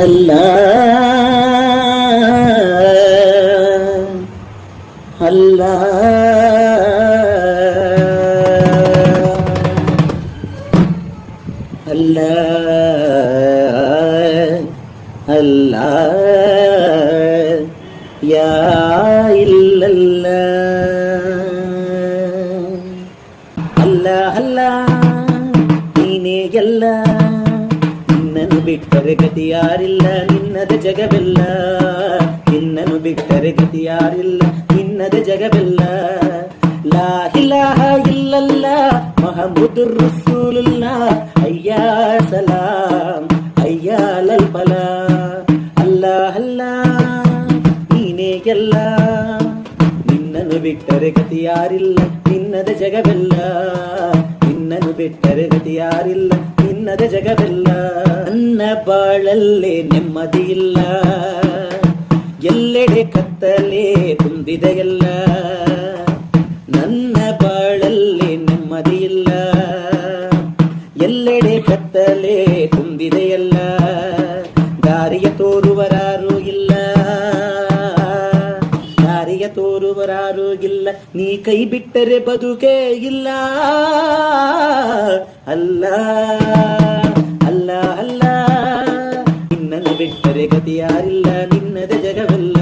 ಅಲ್ಲಾ ಅಲ್ಲಾ ಅಲ್ಲಾ ಅಲ್ಲಾ ಯಾ ಇಲ್ಲಲ್ಲ ಅಲ್ಲ ಅಲ್ಲ ನೀನೇ ಎಲ್ಲ ನಿನ್ನನ್ನು ಬಿಟ್ಟರೆ ಗತಿ ಯಾರಿಲ್ಲ ನಿನ್ನದ ಜಗವೆಲ್ಲ ನಿನ್ನನ್ನು ಬಿಟ್ಟರೆ ಗತಿ ಯಾರಿಲ್ಲ ನಿನ್ನದ ಜಗವೆಲ್ಲ ಲಾ ಇಲಾಹ ಇಲ್ಲಲ್ಲ ಮುಹಮ್ಮದುರ್ ರಸೂಲುಲ್ಲಾಹ್ ಅಯ್ಯಾ ಸಲಾಂ ಅಯ್ಯಾ ಲಲ್ ಫಲಾ ಅಲ್ಲ ಅಲ್ಲ ನೀನೇ ಎಲ್ಲ ನಿನ್ನನ್ನು ಬಿಟ್ಟರೆ ಗತಿ ಯಾರಿಲ್ಲ ನಿನ್ನದ ಜಗವೆಲ್ಲ ನಿನ್ನನ್ನು ಬಿಟ್ಟರೆ ಗತಿ ಯಾರಿಲ್ಲ ನಿನ್ನದ ಜಗವೆಲ್ಲ ನನ್ನ ಬಾಳಲ್ಲೇ ನೆಮ್ಮದಿ ಇಲ್ಲ ಎಲ್ಲೆಡೆ ಕತ್ತಲೆ ತುಂಬಿದೆ ಎಲ್ಲ ನನ್ನ ಬಾಳಲ್ಲಿ ನೆಮ್ಮದಿ ಇಲ್ಲ ಎಲ್ಲೆಡೆ ಕತ್ತಲೆ ತುಂಬಿದೆ ಎಲ್ಲ ದಾರಿಯ ತೋರುವರಾರು ಇಲ್ಲ ದಾರಿಯ ತೋರುವರಾರು ಇಲ್ಲ ನೀ ಕೈ ಬಿಟ್ಟರೆ ಬದುಕೇ ಇಲ್ಲ ಅಲ್ಲ ಅಲ್ಲ ಅಲ್ಲ ನಿನ್ನನ್ನು ಬಿಟ್ಟರೆ ಗತಿ ಯಾರಿಲ್ಲ ನಿನ್ನದ ಜಗವೆಲ್ಲ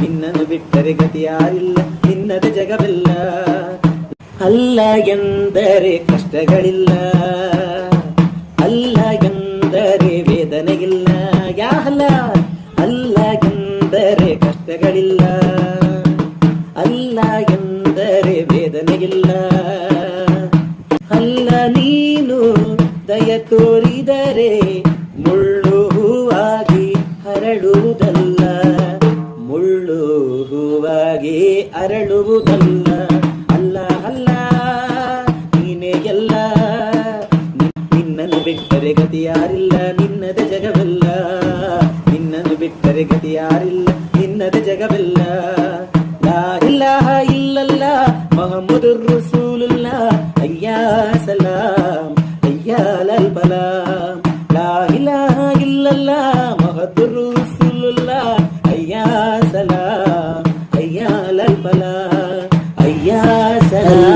ನಿನ್ನನ್ನು ಬಿಟ್ಟರೆ ಗತಿ ಯಾರಿಲ್ಲ ನಿನ್ನದ ಜಗವೆಲ್ಲ ಅಲ್ಲ ಎಂದರೆ ಕಷ್ಟಗಳಿಲ್ಲ ಅಲ್ಲ ಎಂದರೆ ವೇದನೆಗಿಲ್ಲ ಯಾ ಅಲ್ಲ ಎಂದರೆ ಕಷ್ಟಗಳಿಲ್ಲ ಅಲ್ಲ ಎಂದರೆ ವೇದನೆಗಿಲ್ಲ ಅಲ್ಲ ನೀನು ದಯ ತೋರಿದರೆ ಮುಳ್ಳು ಹೂವಾಗಿ ಹರಡುವುದಲ್ಲ ಮುಳ್ಳು ಹೂವಾಗಿ ಅರಳುವುದಲ್ಲ ಅಲ್ಲ ಅಲ್ಲ ನೀನೇ ಎಲ್ಲ ನಿನ್ನನ್ನು ಬಿಟ್ಟರೆ ಗತಿ ಯಾರಿಲ್ಲ ನಿನ್ನದ ಜಗವೆಲ್ಲ ನಿನ್ನನ್ನು ಬಿಟ್ಟರೆ ಗತಿ ಯಾರಿಲ್ಲ ನಿನ್ನದ ಜಗವೆಲ್ಲ ಲಾ ಇಲಾಹ ಇಲ್ಲಲ್ಲ ಮುಹಮ್ಮದುರ್ ರಸೂಲುಲ್ಲಾಹ್ ಅಯ್ಯಾ ಸಲಾಂ ಅಯ್ಯಾ ಲಲ್ ಫಲಾ ಲಾ ಇಲಾಹ ಇಲ್ಲಲ್ಲ ಮುಹಮ್ಮದುರ್ ರಸೂಲುಲ್ಲಾಹ್ ಅಯ್ಯಾ ಸಲಾಂ ಅಯ್ಯಾ ಲಲ್ ಫಲಾ ಅಯ್ಯಾ ಸಲಾಂ